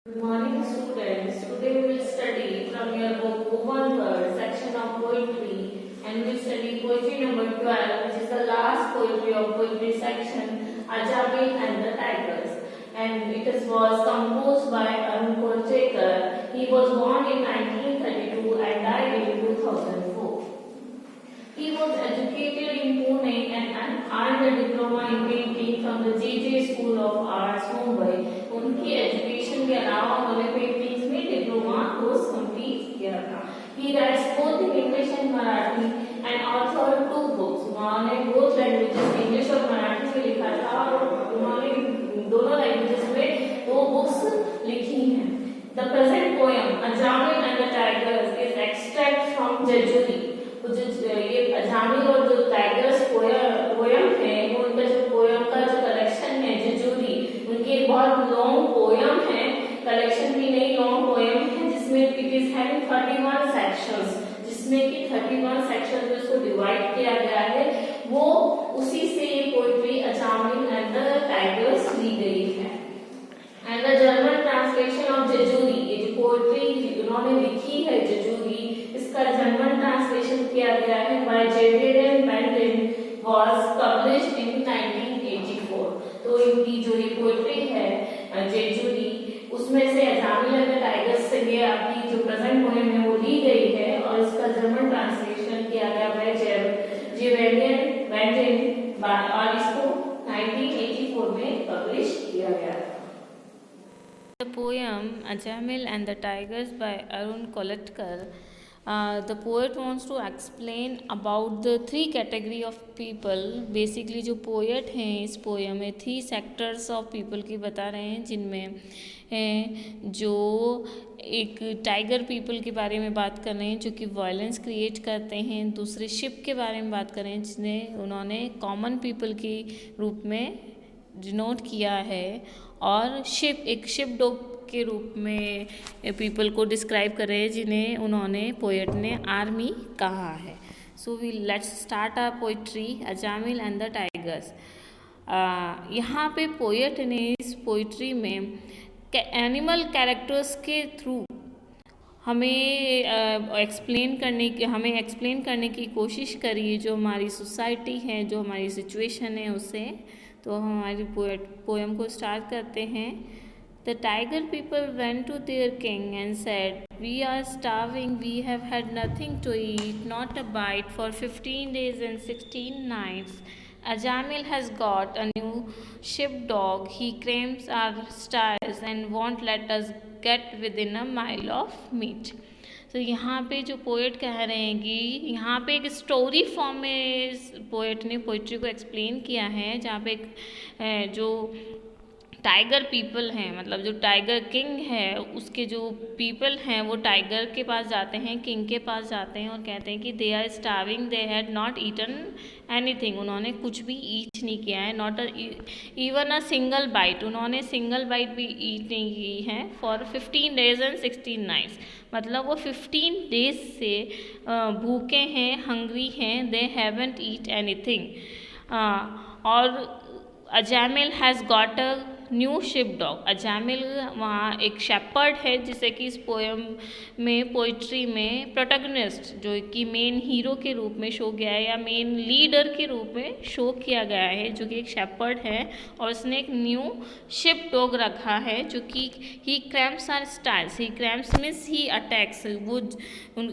Good morning, students. Today we will study from your book Woven Word, section of poetry, and we will study poetry number 12, which is the last poetry of poetry section, Ajami and the Tigers. And was composed by Arun Kolchekar. He was born in 1932 and died in 2004. He was educated in Pune and earned a diploma in painting from the JJ School of Arts, Mumbai. उनकी education के अलावा उन्होंने paintings में diploma course complete किया था. He writes both in English and Marathi and authored 2 books. उन्होंने both languages English और मराठी में लिखा था और उन्होंने दोनों लैंग्वेजेस में 2 बुक्स लिखी हैं. The present poem Ajami and the Tigers is extract from Jejuri. ये अजामी और जो टाइगर्स पोयम है वो उनका जो पोयम का जो कलेक्शन है जेजूरी, उनकी एक बहुत लॉन्ग पोयम है, कलेक्शन भी नहीं लॉन्ग पोयम है, जिसमें इट इज हैविंग 31 सेक्शंस, जिसमें कि 31 सेक्शन में उसको डिवाइड किया गया है. वो उसी से ये पोएट्री अजामी एंड द टाइगर्स ली गई है. And the German translation of Jejuri, ये जो पोएट्री उन्होंने लिखी है जेजूरी, इसका जर्मन ट्रांसलेशन किया गया है बाय जेवियन बेंडेन, वाज पब्लिश्ड इन 1984. तो इनकी जो ये पोएट्री है जेजूरी, उसमें से अजामी एंड द टाइगर्स से ये आपकी जो प्रेजेंट पोएम है वो ली गई है और इसका जर्मन ट्रांसलेशन किया गया बाय जेवियन बेंडेन और इसको 1984 में पब्लिश किया गया था. The poem Ajamil and the Tigers by Arun Kolatkar. The poet wants to explain about the 3 category of people. Basically जो poet हैं इस poem में 3 sectors of people की बता रहे हैं, जिनमें जो एक टाइगर पीपल के बारे में बात कर रहे हैं जो कि वायलेंस क्रिएट करते हैं. दूसरे शिप के बारे में बात कर रहे हैं जिन्हें उन्होंने कॉमन पीपल के रूप में डिनोट किया है, और शिप डॉग के रूप में पीपल को डिस्क्राइब कर रहे हैं जिन्हें उन्होंने पोएट ने आर्मी कहा है. So we let's start our poetry Ajamil and the tigers. यहाँ पे पोएट ने इस पोइट्री में एनिमल कैरेक्टर्स के थ्रू हमें एक्सप्लेन करने की कोशिश करी है जो हमारी सोसाइटी है, जो हमारी सिचुएशन है उससे. तो हम हमारी पोएम को स्टार्ट करते हैं. The tiger people went to their king and said, "We are starving, we have had nothing to eat, not a bite for 15 days and 16 nights. Ajamil has got a new sheepdog. He cramps our sties and won't let us get within a mile of meat." तो यहाँ पे जो poet कह रहे हैं कि यहाँ पे एक स्टोरी फॉर्म में पोएट ने पोइट्री को एक्सप्लेन किया है, जहाँ पे एक जो टाइगर पीपल हैं, मतलब जो टाइगर किंग है उसके जो पीपल हैं वो टाइगर के पास जाते हैं, किंग के पास जाते हैं और कहते हैं कि they are starving, they had not eaten anything. उन्होंने कुछ भी ईट नहीं किया है, not even a single bite, उन्होंने सिंगल बाइट भी ईट नहीं की है फॉर 15 डेज एंड 16 नाइट्स. मतलब वो 15 डेज से भूखे हैं, हंग्री हैं, दे हैवंट ईट एनीथिंग. और Ajamil has got a new sheepdog. Ajamil वहाँ एक शेपर्ड है जिसे कि इस पोएम में पोइट्री में प्रोटैगनिस्ट जो कि मेन हीरो के रूप में शो गया है या मेन लीडर के रूप में शो किया गया है, जो कि एक शेपर्ड है और उसने एक न्यू शिप डॉग रखा है जो कि he cramps are styles. He cramps means he attacks. वो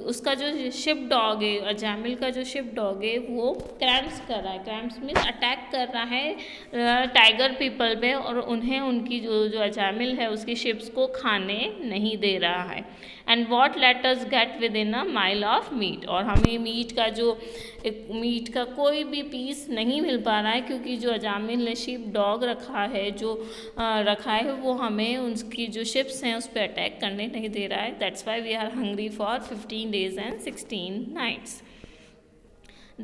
उसका जो शिप डॉग है, अजामिल का जो शिप डॉग है वो क्रैम्प्स कर रहा है. क्रैम्प्स मीन्स अटैक कर रहा है टाइगर पीपल पे और उन्हें उनकी जो अजामिल है उसकी शिप्स को खाने नहीं दे रहा है. And what let us gate with in a mile of meat. और हमें मीट का कोई भी पीस नहीं मिल पा रहा है क्योंकि जो अजामिल ने शिप डॉग रखा है वो हमें उसकी जो शिप्स हैं उस पर अटैक करने नहीं दे रहा है. That's why we are hungry for 15 days and 16 nights.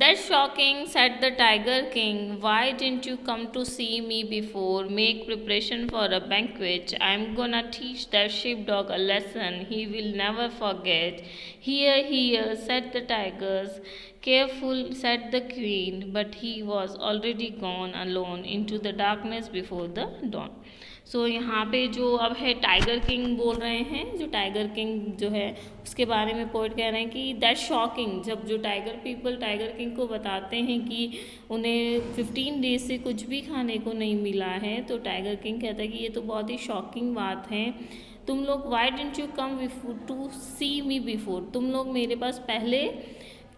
"That's shocking," said the Tiger King. "Why didn't you come to see me before? Make preparation for a banquet. I'm gonna teach that sheepdog a lesson he will never forget." "Here, here," said the tigers. "Careful," said the queen, but he was already gone alone into the darkness before the dawn. सो यहाँ पे जो अब है tiger king बोल रहे हैं, जो tiger king जो है उसके बारे में पोइट कह रहे हैं कि दैट शॉकिंग, जब जो टाइगर पीपल टाइगर किंग को बताते हैं कि उन्हें 15 डेज से कुछ भी खाने को नहीं मिला है, तो टाइगर किंग कहता है कि ये तो बहुत ही शॉकिंग बात है। तुम लोग why didn't you come before to see me before, तुम लोग मेरे पास पहले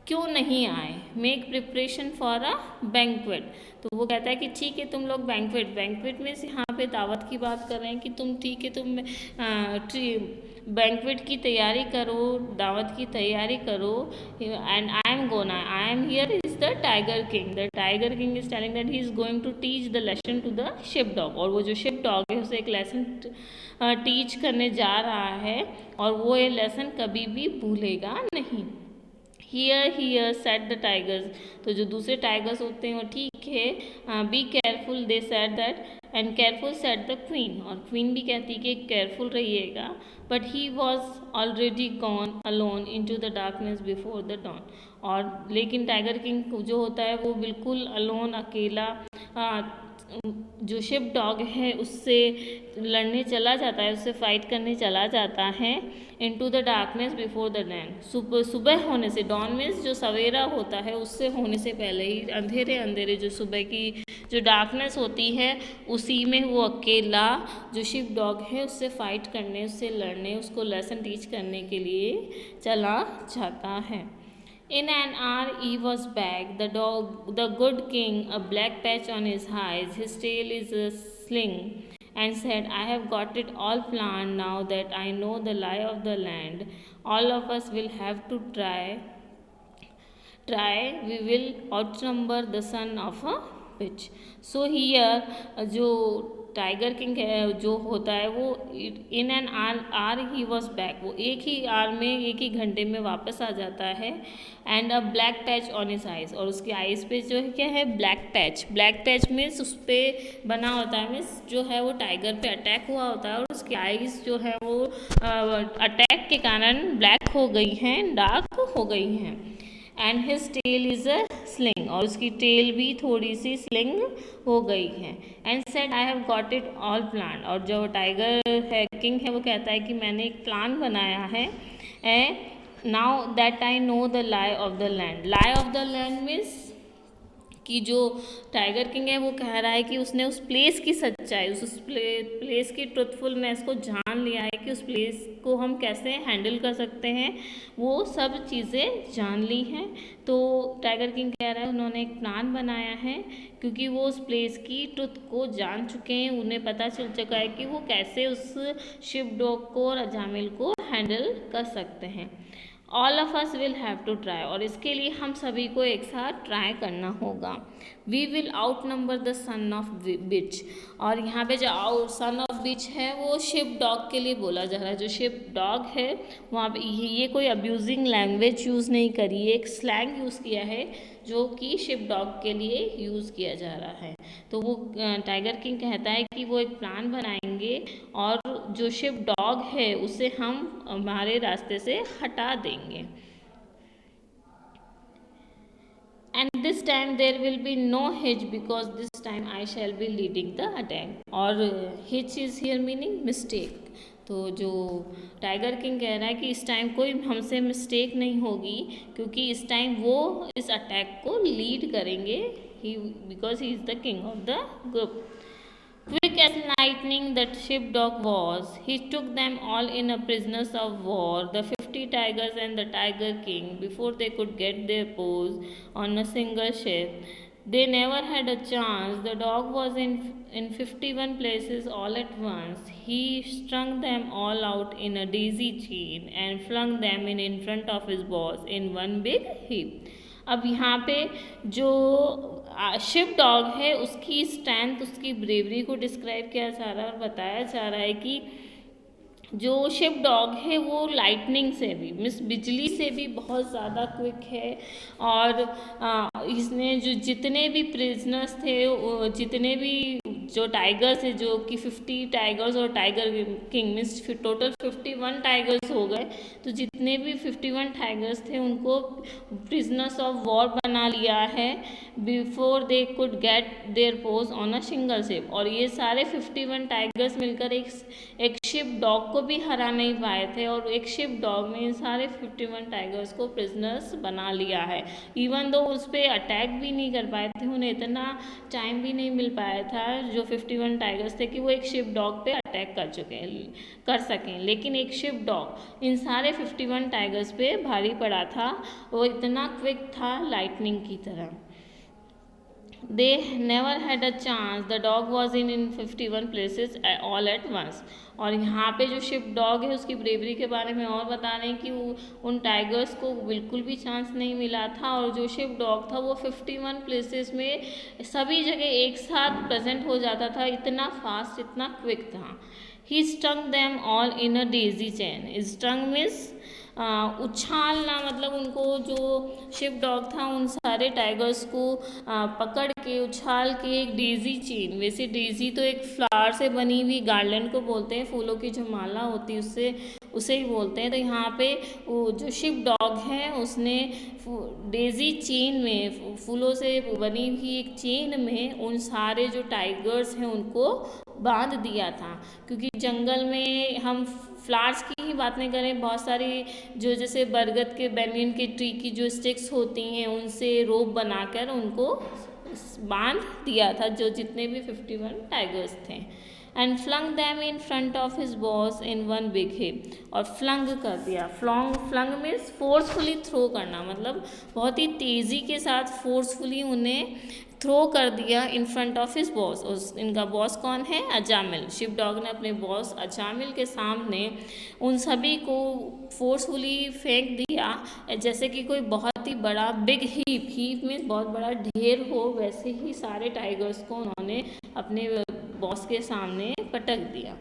क्यों नहीं आए। Make preparation for a banquet, तो वो कहता है कि ठीक है तुम लोग बैंक्वेट में से यहाँ पे दावत की बात कर रहे हैं कि तुम ठीक है तुम बैंक्वेट की तैयारी करो, दावत की तैयारी करो। And I am here is the tiger king is telling that he is going to teach the lesson to the sheep dog, और वो जो शिप डॉग है उसे एक लेसन टीच करने जा रहा है और वो ये लेसन कभी भी भूलेगा नहीं। हियर सेट द टाइगर्स, तो जो दूसरे टाइगर्स होते हैं वो ठीक है, be careful they said that, and careful said the queen, और क्वीन भी कहती कि केयरफुल रहिएगा। But he was already gone alone in to the darkness before the dawn, और लेकिन टाइगर किंग जो होता है वो बिल्कुल अलोन अकेला जो शिप डॉग है उससे लड़ने चला जाता है, उससे फाइट करने चला जाता है into the darkness before the Dan, सुबह होने से, डॉन मीन्स जो सवेरा होता है उससे होने से पहले ही, अंधेरे अंधेरे जो सुबह की जो डार्कनेस होती है उसी में वो अकेला जो शिप डॉग है उससे फाइट करने, उससे लड़ने, उसको लेसन टीच करने के लिए चला जाता है। In an hour he was back, the good king, a black patch on his eyes, his tail is a sling, and said, I have got it all planned now that I know the lie of the land. All of us will have to try, we will outnumber the son of a bitch. So here जो tiger king जो होता है वो in an hour he was back, वो एक ही are में एक ही घंटे में वापस आ जाता है। And a black patch on his eyes, और उसकी आइज पे जो है क्या है, ब्लैक पैच मीन्स उस पर बना होता है, मीन्स जो है वो टाइगर पे अटैक हुआ होता है और उसकी आइज जो है वो अटैक के कारण ब्लैक हो गई हैं, डार्क हो गई हैं। And his tail is a sling, और उसकी टेल भी थोड़ी सी स्लिंग हो गई है। And said I have got it all plan, और जो टाइगर है किंग है वो कहता है कि मैंने एक प्लान बनाया है। Now that I know the lie of the land means कि जो टाइगर किंग है वो कह रहा है कि उसने उस प्लेस की सच्चाई, उस प्लेस की ट्रुथफुलनेस को जान लिया है कि उस प्लेस को हम कैसे हैंडल कर सकते हैं, वो सब चीज़ें जान ली हैं। तो टाइगर किंग कह रहा है उन्होंने एक प्लान बनाया है क्योंकि वो उस प्लेस की ट्रुथ को जान चुके हैं, उन्हें पता चल चुका है कि वो कैसे उस शिप डॉग को और अजामिल को हैंडल कर सकते हैं। All of us will have to try, और इसके लिए हम सभी को एक साथ ट्राई करना होगा। We will outnumber the son of bitch, और यहाँ पे जो सन ऑफ बिच है वो शिप डॉग के लिए बोला जा रहा है। जो शिप डॉग है वहाँ पे ये कोई अब्यूजिंग लैंग्वेज यूज़ नहीं करी, एक स्लैंग यूज़ किया है जो कि शिप डॉग के लिए यूज़ किया जा रहा है। तो वो टाइगर किंग कहता है कि वो एक प्लान बनाएंगे और जो शिप डॉग है उसे हम हमारे रास्ते से हटा देंगे। And this time there will be no hitch because this time I shall be leading the attack, और hitch is here meaning mistake. तो जो टाइगर किंग कह रहा है कि इस टाइम कोई हमसे मिस्टेक नहीं होगी क्योंकि इस टाइम वो इस अटैक को लीड करेंगे, he because he is the king of the group. Quick as lightning that sheepdog was, he took them all in a prisoners of war, the 50 tigers and the tiger king, before they could get their paws on a single ship. They never had a chance. The dog was in 51 places all at once. He strung them all out in a daisy chain and flung them in front of his boss in one big heap. अब यहाँ पे जो ship dog है उसकी strength, उसकी bravery को describe किया जा रहा है और बताया जा रहा है कि जो शिप डॉग है वो लाइटनिंग से भी मीन्स बिजली से भी बहुत ज़्यादा क्विक है, और इसने जो जितने भी प्रिजनर्स थे, जितने भी जो टाइगर्स है, जो कि 50 टाइगर्स और tiger king means total 51 tigers हो गए, तो जितने भी 51 टाइगर्स थे उनको प्रिजनर्स ऑफ वॉर बना लिया है। Before they could get their paws on a single sheep. और ये सारे 51 टाइगर्स मिलकर एक शिप डॉग को भी हरा नहीं पाए थे, और एक शिप डॉग ने इन सारे 51 टाइगर्स को प्रिजनर्स बना लिया है। इवन दो उस पर अटैक भी नहीं कर पाए थे, उन्हें इतना टाइम भी नहीं मिल पाया था जो 51 टाइगर्स थे कि वो एक शिप डॉग पे अटैक कर सकें, लेकिन एक शिप डॉग इन सारे 51 टाइगर्स पे भारी पड़ा था। वो इतना क्विक था लाइटनिंग की तरह। They never had a chance. The dog was in 51 places all at once. और यहाँ पे जो शिप डॉग है उसकी ब्रेवरी के बारे में और बता रहे हैं कि उन टाइगर्स को बिल्कुल भी चांस नहीं मिला था, और जो शिप डॉग था वो 51 प्लेसेस में सभी जगह एक साथ प्रेजेंट हो जाता था, इतना फास्ट, इतना क्विक था। He stung them all in a daisy chain. Stung means उछालना, मतलब उनको जो शिप डॉग था उन सारे टाइगर्स को पकड़ के उछाल के एक डेजी चेन, वैसे डेजी तो एक फ्लावर से बनी हुई गार्लैंड को बोलते हैं, फूलों की जो माला होती है उसे ही बोलते हैं। तो यहाँ पे वो जो शिप डॉग है उसने डेजी चेन में, फूलों से बनी हुई एक चेन में उन सारे जो टाइगर्स हैं उनको बांध दिया था। क्योंकि जंगल में हम फ्लावर्स की ही बात नहीं करें, बहुत सारी जो जैसे बरगद के, बैनियन के ट्री की जो स्टिक्स होती हैं उनसे रोप बनाकर उनको बांध दिया था, जो जितने भी 51 टाइगर्स थे। And flung them in front of his boss in one big heap. और फ्लंग कर दिया, फ्लंग मीन्स फोर्सफुली थ्रो करना, मतलब बहुत ही तेज़ी के साथ फोर्सफुली उन्हें थ्रो कर दिया इन फ्रंट ऑफ हिज बॉस। इनका बॉस कौन है? अजामिल। शिप डॉग ने अपने बॉस अजामिल के सामने उन सभी को फोर्सफुली फेंक दिया, जैसे कि कोई बहुत ही बड़ा बिग हीप में बहुत बड़ा ढेर हो, वैसे ही सारे टाइगर्स को उन्होंने अपने बॉस के सामने पटक दिया।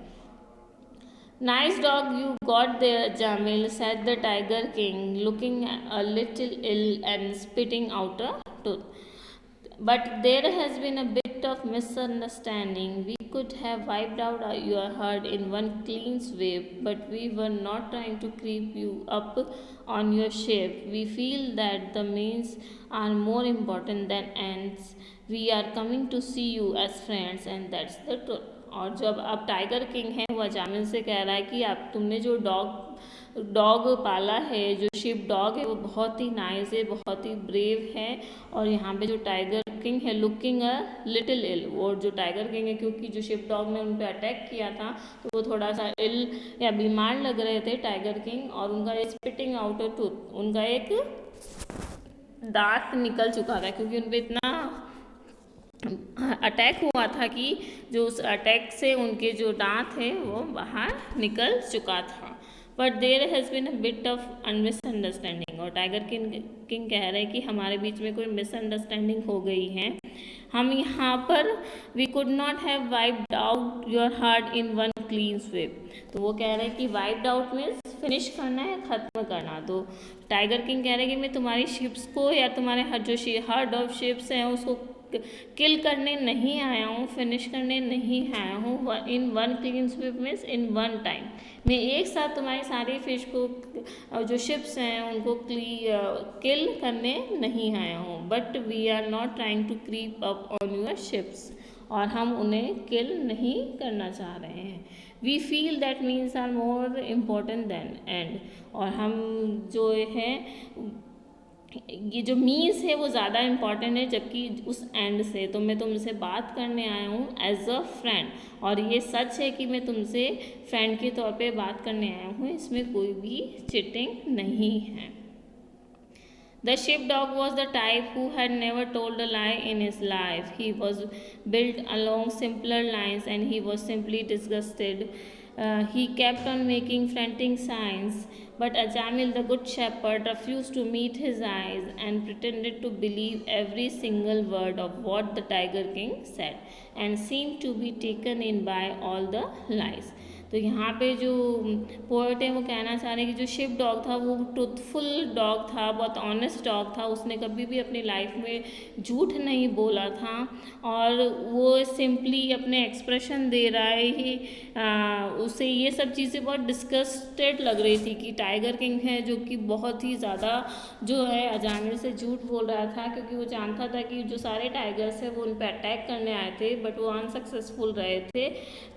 Nice dog you got there, Jamil, said the Tiger King, looking a little ill and spitting out a tooth. But there has been a bit of misunderstanding. We could have wiped out your herd in one clean sweep, but we were not trying to creep you up on your ship. We feel that the means are more important than ends. We are coming to see you as friends, and that's the truth. और जब अब tiger king है वो अजामिल से कह रहा है कि आप तुमने जो डॉग पाला है, जो शिप डॉग है, वो बहुत ही नाइस है, बहुत ही ब्रेव है। और यहाँ पे जो टाइगर किंग है लुकिंग अ लिटिल इल, और जो टाइगर किंग है क्योंकि जो शिप डॉग ने उन पर अटैक किया था तो वो थोड़ा सा इल या बीमार लग रहे थे टाइगर किंग। और उनका स्पिटिंग आउट अ टूथ, उनका एक दांत निकल चुका था, क्योंकि उन पर इतना अटैक हुआ था कि जो उस अटैक से उनके जो दांत है वो बाहर निकल चुका था। But there has been a bit of misunderstanding. और टाइगर किंग कह रहे हैं कि हमारे बीच में कोई मिसअंडरस्टैंडिंग हो गई है। हम यहाँ पर we could not have wiped out your herd in one clean sweep. तो वो कह रहे हैं कि वाइप्ड आउट मीन्स फिनिश करना है, ख़त्म करना। तो टाइगर किंग कह रहे हैं कि मैं तुम्हारी शिप्स को या तुम्हारे जो हर्ड ऑफ शिप्स हैं उसको किल करने नहीं आया हूँ, फिनिश करने नहीं आया हूँ। इन one clean SVEEP means in one time, मैं एक साथ तुम्हारी सारी फिश को जो शिप्स हैं उनको किल करने नहीं आया हूँ। But we are not trying to creep up on your sheeps, और हम उन्हें किल नहीं करना चाह रहे हैं। We feel that means are more important than end. और हम जो है ये जो मीन्स है वो ज़्यादा इम्पॉर्टेंट है जबकि उस एंड से। तो मैं तुमसे बात करने आया हूँ एज अ फ्रेंड, और ये सच है कि मैं तुमसे फ्रेंड के तौर पे बात करने आया हूँ, इसमें कोई भी चीटिंग नहीं है। The sheepdog was the type who had never told a lie in his life. He was built along simpler lines and he was simply disgusted. He kept on making frantic signs, but Ajamil the good shepherd refused to meet his eyes and pretended to believe every single word of what the Tiger King said and seemed to be taken in by all the lies. तो यहाँ पे जो poet है वो कहना चाह रहे हैं कि जो शिप डॉग था वो ट्रूथफुल डॉग था, बहुत ऑनेस्ट डॉग था, उसने कभी भी अपनी लाइफ में झूठ नहीं बोला था और वो सिंपली अपने एक्सप्रेशन दे रहा है ही। उसे ये सब चीज़ें बहुत डिस्गस्टेड लग रही थी कि टाइगर किंग है जो कि बहुत ही ज़्यादा जो है अजामिल से झूठ बोल रहा था, क्योंकि वो जानता था कि जो सारे टाइगर्स हैं वो उन पर अटैक करने आए थे बट वो अनसक्सेसफुल रहे थे।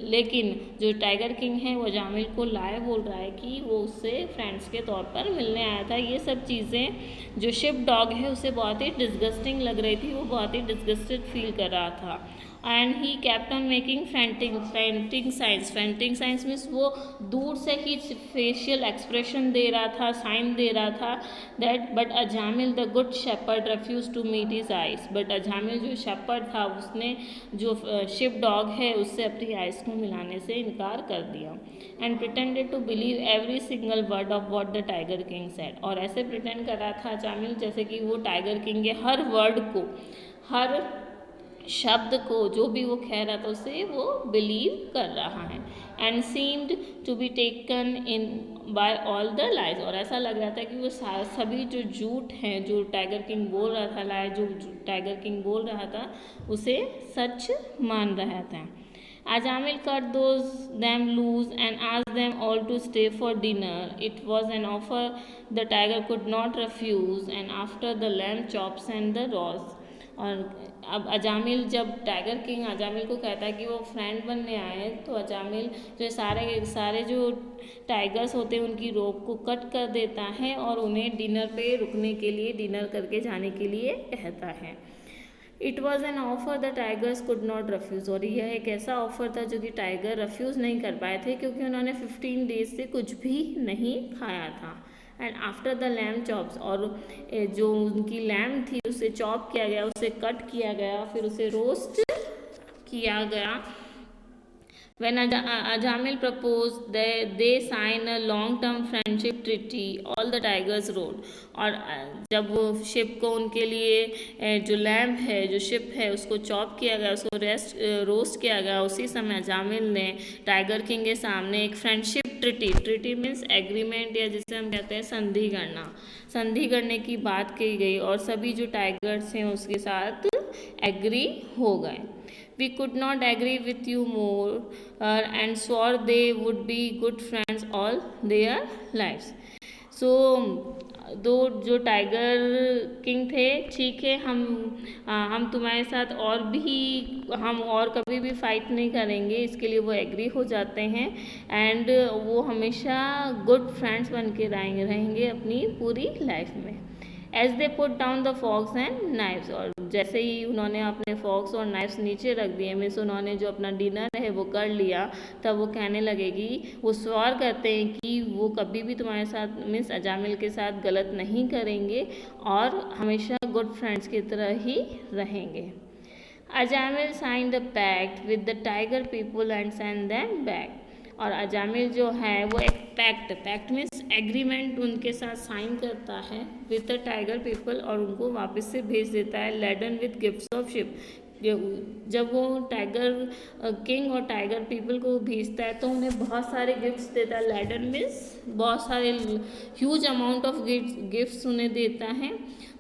लेकिन जो टाइगर किंग है वो अजामिल को लाए बोल रहा है कि वो उससे फ्रेंड्स के तौर पर मिलने आया था। ये सब चीज़ें जो शिप डॉग है उसे बहुत ही डिस्गस्टिंग लग रही थी, वो बहुत ही डिस्गस्टेड फील कर रहा था। And he kept on making fainting science means वो दूर से ही फेशियल एक्सप्रेशन दे रहा था, साइन दे रहा था that but Ajamil the good shepherd refuse to meet his eyes. But Ajamil जो शेपर्ड था उसने जो शिप डॉग है उससे अपनी आइज को मिलाने से इनकार कर दिया। And pretended to believe every single word of what the tiger king said. और ऐसे प्रिटेंड कर रहा था अजामिल जैसे कि वो टाइगर किंग के हर वर्ड को, हर शब्द को, जो भी वो कह रहा था उसे वो बिलीव कर रहा है। And seemed to be taken in by all the lies. और ऐसा लग रहा था कि वो सभी जो झूठ हैं जो टाइगर किंग बोल रहा था, लाए जो टाइगर किंग बोल रहा था उसे सच मान रहा था। Ajamil cut them loose and asked them all to stay for dinner. It was an offer the tiger could not refuse, and after the lamb chops and the roast. और अब अजामिल, जब टाइगर किंग अजामिल को कहता है कि वो friend बनने आए, तो अजामिल जो सारे जो टाइगर्स होते हैं उनकी रोप को कट कर देता है और उन्हें डिनर पे रुकने के लिए, डिनर करके जाने के लिए कहता है। It was an offer the tigers could not refuse। और यह एक ऐसा ऑफर था जो कि टाइगर refuse नहीं कर पाए थे क्योंकि उन्होंने 15 डेज से कुछ भी नहीं खाया था। And after the lamb chops, और जो उनकी लैम्ब थी उसे चॉप किया गया, उसे कट किया गया, फिर उसे रोस्ट किया गया। When Ajamil proposed, they sign a long-term friendship treaty. All the tigers rode। और जब वो शिप को उनके लिए जो लैम्प है, जो शिप है उसको चॉप किया गया, उसको रोस्ट किया गया, उसी समय अजामिल ने टाइगर किंग के सामने एक फ्रेंडशिप ट्रिटी मीन्स एग्रीमेंट, या जिसे हम कहते हैं संधि करने की बात की गई और सभी जो टाइगर्स हैं उसके साथ एग्री हो गए। We could not agree with you more and swore they would be good friends all their lives। So दो जो टाइगर किंग थे, ठीक है हम तुम्हारे साथ हम और कभी भी फाइट नहीं करेंगे, इसके लिए वो एग्री हो जाते हैं। एंड वो हमेशा गुड फ्रेंड्स बन के रहेंगे अपनी पूरी लाइफ में। As they put down the forks and knifes. और जैसे ही उन्होंने अपने फॉक्स और नाइफ्स नीचे रख दिए, मीन्स उन्होंने जो अपना डिनर है वो कर लिया, तब वो कहने लगेगी, वो सवार करते हैं कि वो कभी भी तुम्हारे साथ मीन्स अजामिल के साथ गलत नहीं करेंगे और हमेशा गुड फ्रेंड्स की तरह ही रहेंगे। Ajamil sign the pact with the tiger people and send them back. और अजामिल जो है वो एक पैक्ट मीन्स एग्रीमेंट उनके साथ साइन करता है विद द टाइगर पीपल और उनको वापस से भेज देता है laden with gifts of sheep. जब वो टाइगर किंग और टाइगर पीपल को भेजता है तो उन्हें बहुत सारे गिफ्ट्स देता है। लेडन मीन्स बहुत सारे ह्यूज अमाउंट ऑफ गिफ्ट्स उन्हें देता है।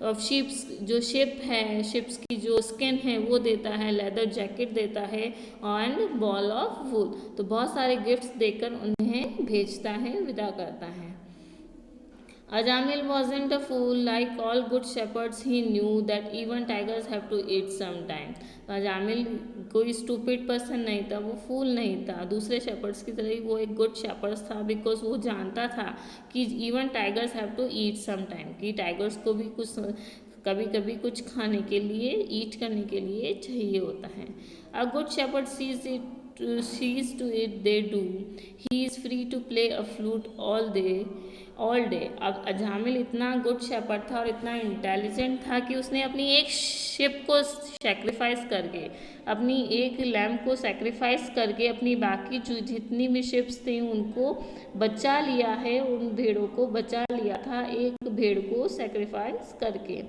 और शिप्स की जो स्किन है वो देता है, लेदर जैकेट देता है एंड बॉल ऑफ वूल। तो बहुत सारे गिफ्ट्स देकर उन्हें भेजता है, विदा करता है। Ajamil wasn't a fool. Like all good shepherds, he knew that even tigers have to eat sometime। Ajamil कोई स्टूपिड पर्सन नहीं था, वो फूल नहीं था, दूसरे शेपर्ड्स की तरह ही वो एक गुड शेपर्ड्स था, बिकॉज वो जानता था कि even tigers have to eat sometime, कि टाइगर्स को भी कभी कभी कुछ खाने के लिए, ईट करने के लिए चाहिए होता है। A good shepherd sees to it they do। He is free to play a flute all day। अब अजामिल इतना गुड शेपर्ड था और इतना इंटेलिजेंट था कि उसने अपनी एक शिप को सेक्रीफाइस करके, अपनी एक लैम्प को सेक्रीफाइस करके अपनी बाकी जो जितनी भी शिप्स थी उनको बचा लिया है, उन भेड़ों को बचा लिया था एक भेड़ को सेक्रीफाइस करके।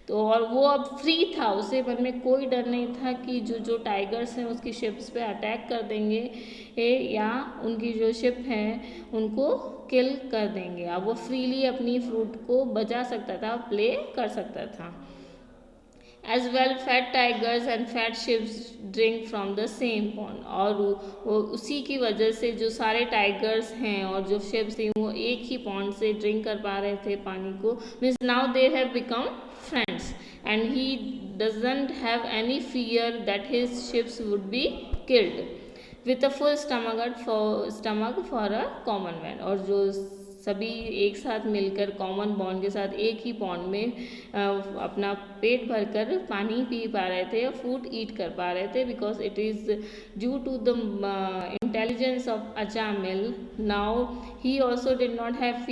तो और वो अब फ्री था, उसे मन में कोई डर नहीं था कि जो टाइगर्स हैं उसकी शिप्स पे अटैक कर देंगे या उनकी जो शिप हैं उनको किल कर देंगे। अब वो फ्रीली अपनी फ्रूट को बचा सकता था, प्ले कर सकता था। As well, fat tigers and fat ships drink from the same pond। और वो उसी की वजह से जो सारे टाइगर्स हैं और जो शिप्स थी वो एक ही पॉन्ड से ड्रिंक कर पा रहे थे पानी को। Means now they have become friends and he doesn't have any fear that his ships would be killed with a full stomach for a common man. और जो सभी एक साथ मिलकर कॉमन बॉन्ड के साथ एक ही पॉन्ड में अपना पेट भरकर पानी पी पा रहे थे या फूड ईट कर पा रहे थे, because it is due to the intelligence of Ajamil. Now he also did not have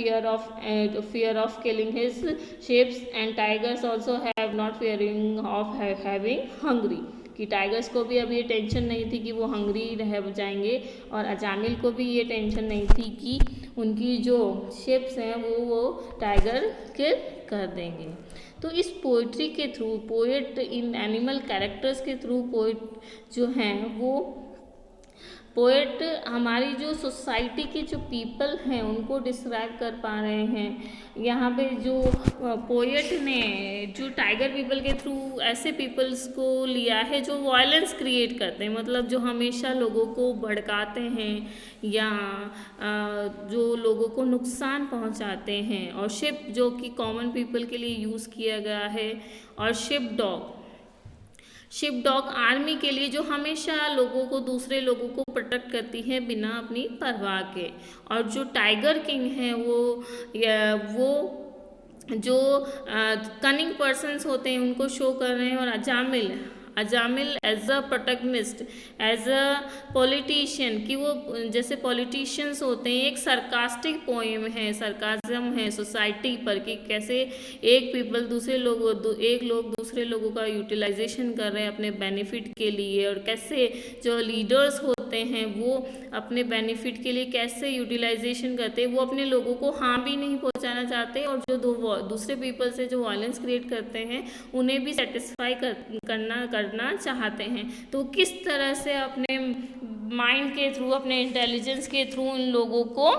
fear of killing his ships and tigers also have not fearing of having hungry। कि टाइगर्स को भी अब ये टेंशन नहीं थी कि वो हंग्री रह जाएंगे और अजामिल को भी ये टेंशन नहीं थी कि उनकी जो शिप्स हैं वो टाइगर किल कर देंगे। तो इस पोइट्री के through poet in animal characters के थ्रू पोएट जो हैं वो पोएट हमारी जो सोसाइटी के जो पीपल हैं उनको डिस्क्राइब कर पा रहे हैं। यहाँ पे जो पोएट ने जो टाइगर पीपल के थ्रू ऐसे पीपल्स को लिया है जो वायलेंस क्रिएट करते हैं, मतलब जो हमेशा लोगों को भड़काते हैं या जो लोगों को नुकसान पहुँचाते हैं। और शिप जो कि कॉमन पीपल के लिए यूज़ किया गया है, और शिप डॉग आर्मी के लिए जो हमेशा लोगों को दूसरे लोगों को प्रोटेक्ट करती है बिना अपनी परवाह के। और जो टाइगर किंग है वो जो कनिंग पर्सन्स होते हैं उनको शो कर रहे हैं। और Ajamil as a protagonist, as a politician, कि वो जैसे पॉलिटिशियंस होते हैं। एक सरकास्टिक पोएम है, सरकाजम है सोसाइटी पर कि कैसे एक लोग दूसरे लोगों का यूटिलाइजेशन कर रहे हैं अपने बेनिफिट के लिए, और कैसे जो लीडर्स होते हैं वो अपने बेनिफिट के लिए कैसे यूटिलाइजेशन करते हैं। वो अपने लोगों को हार्म भी नहीं पहुंचाना चाहते और जो दूसरे पीपल से जो वायलेंस क्रिएट करते हैं उन्हें भी सेटिस्फाई करना चाहते हैं। तो किस तरह से अपने माइंड के थ्रू, अपने इंटेलिजेंस के थ्रू उन लोगों को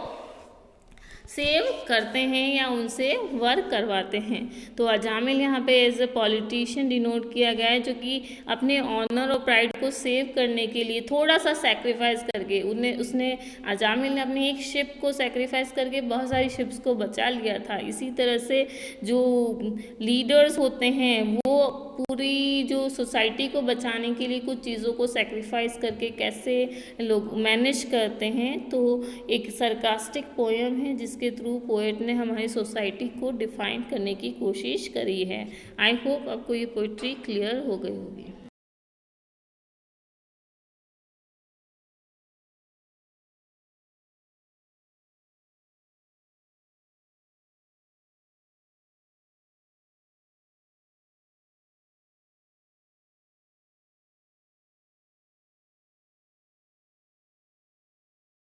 सेव करते हैं या उनसे वर्क करवाते हैं। तो अजामिल यहाँ पे एज ए पॉलिटिशियन डिनोट किया गया है जो कि अपने ऑनर और प्राइड को सेव करने के लिए थोड़ा सा सेक्रीफाइस करके उसने अजामिल ने अपनी एक शिप को सेक्रीफाइस करके बहुत सारी शिप्स को बचा लिया था। इसी तरह से जो लीडर्स होते हैं वो पूरी जो सोसाइटी को बचाने के लिए कुछ चीज़ों को सेक्रीफाइस करके कैसे लोग मैनेज करते हैं। तो एक सरकास्टिक पोएम है जिसके थ्रू पोएट ने हमारी सोसाइटी को डिफाइन करने की कोशिश करी है। आई होप आपको ये पोइट्री क्लियर हो गई होगी।